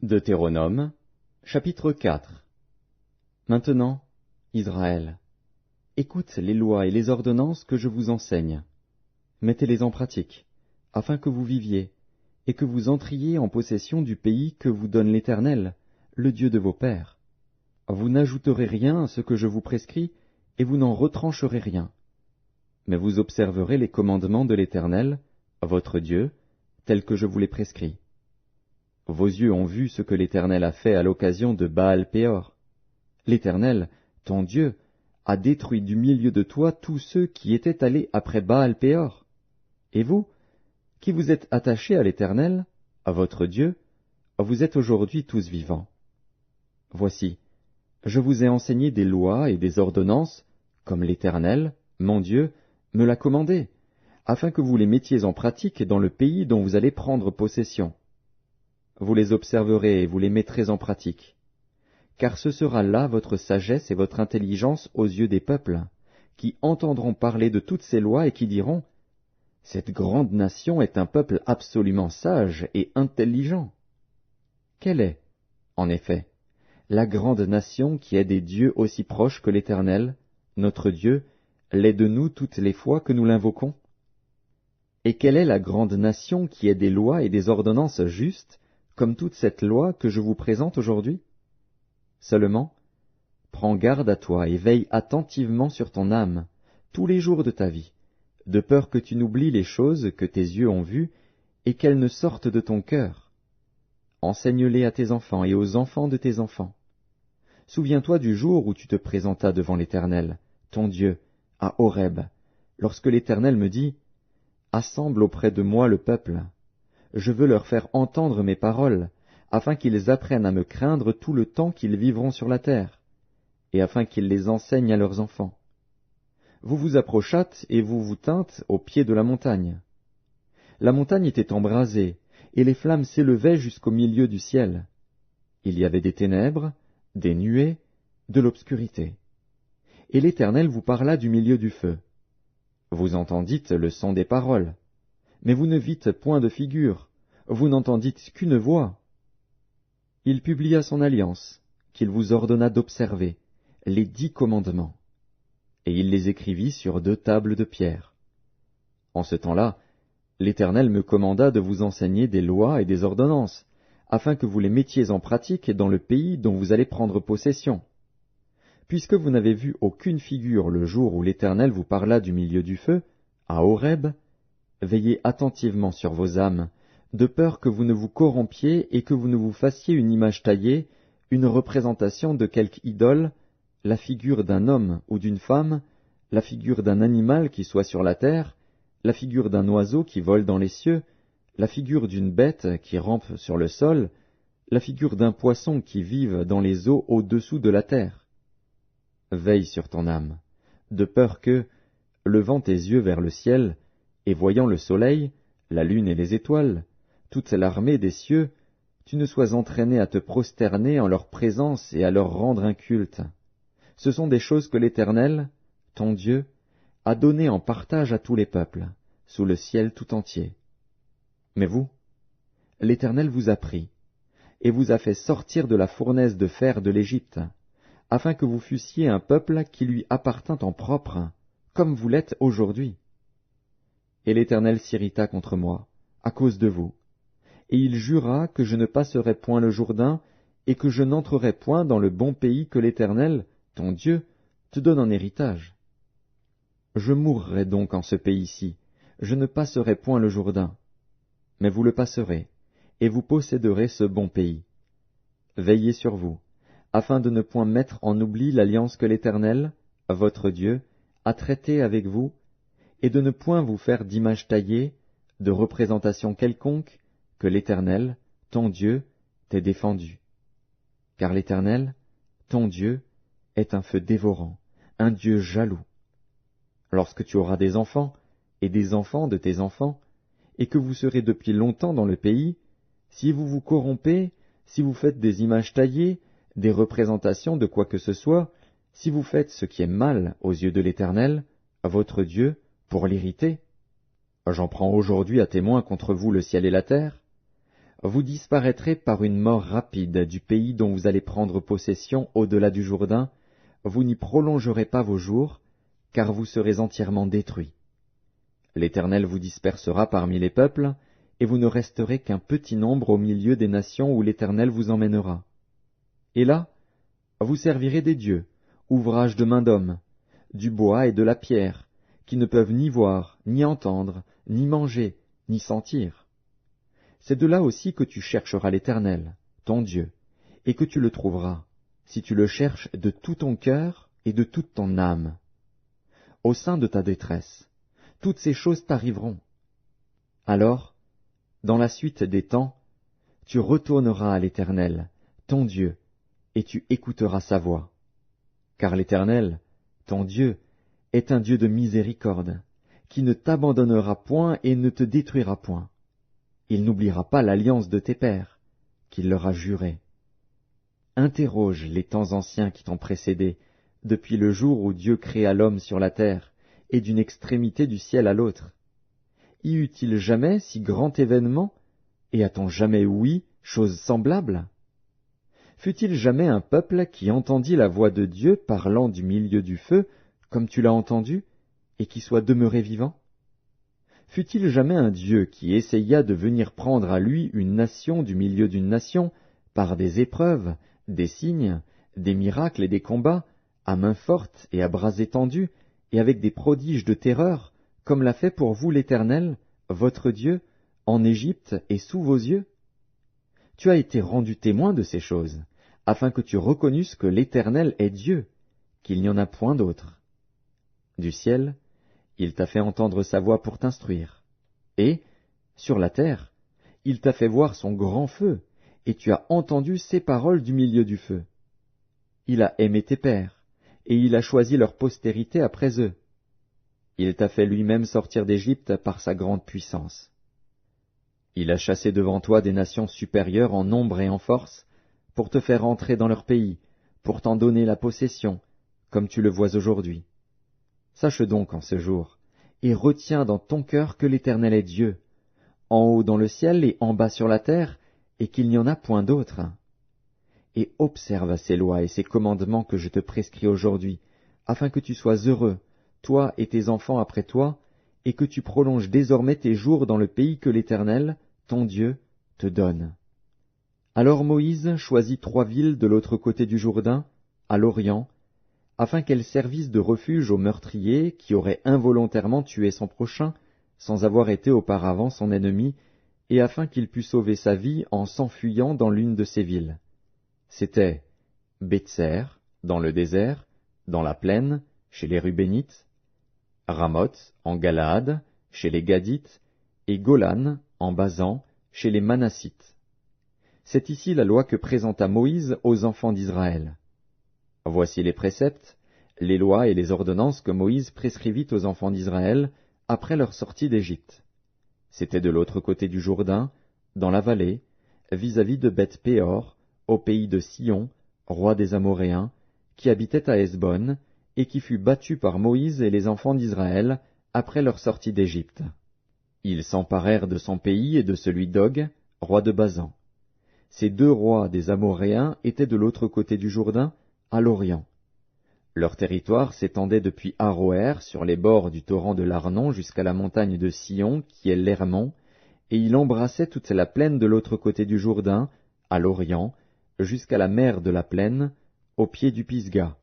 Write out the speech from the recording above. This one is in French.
Deutéronome, chapitre 4. Maintenant, Israël, écoute les lois et les ordonnances que je vous enseigne. Mettez-les en pratique, afin que vous viviez, et que vous entriez en possession du pays que vous donne l'Éternel, le Dieu de vos pères. Vous n'ajouterez rien à ce que je vous prescris, et vous n'en retrancherez rien. Mais vous observerez les commandements de l'Éternel, votre Dieu, tels que je vous les prescris. Vos yeux ont vu ce que l'Éternel a fait à l'occasion de Baal-Péor. L'Éternel, ton Dieu, a détruit du milieu de toi tous ceux qui étaient allés après Baal-Péor. Et vous, qui vous êtes attachés à l'Éternel, à votre Dieu, vous êtes aujourd'hui tous vivants. Voici, je vous ai enseigné des lois et des ordonnances, comme l'Éternel, mon Dieu, me l'a commandé, afin que vous les mettiez en pratique dans le pays dont vous allez prendre possession. Vous les observerez et vous les mettrez en pratique. Car ce sera là votre sagesse et votre intelligence aux yeux des peuples, qui entendront parler de toutes ces lois et qui diront, « Cette grande nation est un peuple absolument sage et intelligent. » Quelle est, en effet, la grande nation qui a des dieux aussi proches que l'Éternel, notre Dieu, l'est de nous toutes les fois que nous l'invoquons? Et quelle est la grande nation qui a des lois et des ordonnances justes, comme toute cette loi que je vous présente aujourd'hui? Seulement, prends garde à toi et veille attentivement sur ton âme, tous les jours de ta vie, de peur que tu n'oublies les choses que tes yeux ont vues et qu'elles ne sortent de ton cœur. Enseigne-les à tes enfants et aux enfants de tes enfants. Souviens-toi du jour où tu te présentas devant l'Éternel, ton Dieu, à Horeb, lorsque l'Éternel me dit, « Assemble auprès de moi le peuple. Je veux leur faire entendre mes paroles, afin qu'ils apprennent à me craindre tout le temps qu'ils vivront sur la terre, et afin qu'ils les enseignent à leurs enfants. Vous vous approchâtes et vous vous tîntes au pied de la montagne. La montagne était embrasée, et les flammes s'élevaient jusqu'au milieu du ciel. Il y avait des ténèbres, des nuées, de l'obscurité. Et l'Éternel vous parla du milieu du feu. Vous entendîtes le son des paroles, mais vous ne vîtes point de figure, vous n'entendîtes qu'une voix. Il publia son alliance, qu'il vous ordonna d'observer, les 10 commandements, et il les écrivit sur 2 tables de pierre. En ce temps-là, l'Éternel me commanda de vous enseigner des lois et des ordonnances, afin que vous les mettiez en pratique dans le pays dont vous allez prendre possession. Puisque vous n'avez vu aucune figure le jour où l'Éternel vous parla du milieu du feu, à Horeb, veillez attentivement sur vos âmes, de peur que vous ne vous corrompiez et que vous ne vous fassiez une image taillée, une représentation de quelque idole, la figure d'un homme ou d'une femme, la figure d'un animal qui soit sur la terre, la figure d'un oiseau qui vole dans les cieux, la figure d'une bête qui rampe sur le sol, la figure d'un poisson qui vive dans les eaux au-dessous de la terre. Veille sur ton âme, de peur que, levant tes yeux vers le ciel, et voyant le soleil, la lune et les étoiles, toute l'armée des cieux, tu ne sois entraîné à te prosterner en leur présence et à leur rendre un culte. Ce sont des choses que l'Éternel, ton Dieu, a données en partage à tous les peuples, sous le ciel tout entier. Mais vous, l'Éternel vous a pris, et vous a fait sortir de la fournaise de fer de l'Égypte, afin que vous fussiez un peuple qui lui appartint en propre, comme vous l'êtes aujourd'hui. Et l'Éternel s'irrita contre moi, à cause de vous, et il jura que je ne passerai point le Jourdain, et que je n'entrerai point dans le bon pays que l'Éternel, ton Dieu, te donne en héritage. Je mourrai donc en ce pays-ci, je ne passerai point le Jourdain, mais vous le passerez, et vous posséderez ce bon pays. Veillez sur vous, afin de ne point mettre en oubli l'alliance que l'Éternel, votre Dieu, a traitée avec vous, et de ne point vous faire d'image taillée, de représentation quelconque, que l'Éternel, ton Dieu, t'ait défendu. Car l'Éternel, ton Dieu, est un feu dévorant, un Dieu jaloux. Lorsque tu auras des enfants, et des enfants de tes enfants, et que vous serez depuis longtemps dans le pays, si vous vous corrompez, si vous faites des images taillées, des représentations de quoi que ce soit, si vous faites ce qui est mal aux yeux de l'Éternel, votre Dieu, pour l'irriter, j'en prends aujourd'hui à témoin contre vous le ciel et la terre, vous disparaîtrez par une mort rapide du pays dont vous allez prendre possession au-delà du Jourdain, vous n'y prolongerez pas vos jours, car vous serez entièrement détruits. L'Éternel vous dispersera parmi les peuples, et vous ne resterez qu'un petit nombre au milieu des nations où l'Éternel vous emmènera. Et là, vous servirez des dieux, ouvrages de main d'homme, du bois et de la pierre, qui ne peuvent ni voir, ni entendre, ni manger, ni sentir. C'est de là aussi que tu chercheras l'Éternel, ton Dieu, et que tu le trouveras, si tu le cherches de tout ton cœur et de toute ton âme. Au sein de ta détresse, toutes ces choses t'arriveront. Alors, dans la suite des temps, tu retourneras à l'Éternel, ton Dieu, et tu écouteras sa voix. Car l'Éternel, ton Dieu, est un Dieu de miséricorde, qui ne t'abandonnera point et ne te détruira point. Il n'oubliera pas l'alliance de tes pères, qu'il leur a jurée. Interroge les temps anciens qui t'ont précédé, depuis le jour où Dieu créa l'homme sur la terre, et d'une extrémité du ciel à l'autre. Y eut-il jamais si grand événement, et a-t-on jamais ouï chose semblable? Fut-il jamais un peuple qui entendit la voix de Dieu parlant du milieu du feu, comme tu l'as entendu, et qui soit demeuré vivant? Fut-il jamais un Dieu qui essaya de venir prendre à lui une nation du milieu d'une nation, par des épreuves, des signes, des miracles et des combats, à main forte et à bras étendus, et avec des prodiges de terreur, comme l'a fait pour vous l'Éternel, votre Dieu, en Égypte et sous vos yeux? Tu as été rendu témoin de ces choses, afin que tu reconnusses que l'Éternel est Dieu, qu'il n'y en a point d'autre. Du ciel, il t'a fait entendre sa voix pour t'instruire. Et, sur la terre, il t'a fait voir son grand feu, et tu as entendu ses paroles du milieu du feu. Il a aimé tes pères, et il a choisi leur postérité après eux. Il t'a fait lui-même sortir d'Égypte par sa grande puissance. Il a chassé devant toi des nations supérieures en nombre et en force, pour te faire entrer dans leur pays, pour t'en donner la possession, comme tu le vois aujourd'hui. Sache donc en ce jour, et retiens dans ton cœur que l'Éternel est Dieu, en haut dans le ciel et en bas sur la terre, et qu'il n'y en a point d'autre. Et observe ces lois et ces commandements que je te prescris aujourd'hui, afin que tu sois heureux, toi et tes enfants après toi, et que tu prolonges désormais tes jours dans le pays que l'Éternel, ton Dieu, te donne. Alors Moïse choisit 3 villes de l'autre côté du Jourdain, à l'Orient, afin qu'elles servissent de refuge aux meurtriers qui auraient involontairement tué son prochain, sans avoir été auparavant son ennemi, et afin qu'il pût sauver sa vie en s'enfuyant dans l'une de ces villes. C'étaient Bétser, dans le désert, dans la plaine, chez les Rubénites, Ramoth, en Galaad, chez les Gadites, et Golan, en Basan, chez les Manassites. C'est ici la loi que présenta Moïse aux enfants d'Israël. Voici les préceptes, les lois et les ordonnances que Moïse prescrivit aux enfants d'Israël après leur sortie d'Égypte. C'était de l'autre côté du Jourdain, dans la vallée, vis-à-vis de Beth-péor, au pays de Sion, roi des Amoréens, qui habitait à Hesbon, et qui fut battu par Moïse et les enfants d'Israël après leur sortie d'Égypte. Ils s'emparèrent de son pays et de celui d'Og, roi de Basan. Ces 2 rois des Amoréens étaient de l'autre côté du Jourdain, à l'Orient. Leur territoire s'étendait depuis Aroër sur les bords du torrent de l'Arnon jusqu'à la montagne de Sion, qui est l'Hermon, et il embrassait toute la plaine de l'autre côté du Jourdain, à l'Orient, jusqu'à la mer de la plaine, au pied du Pisga.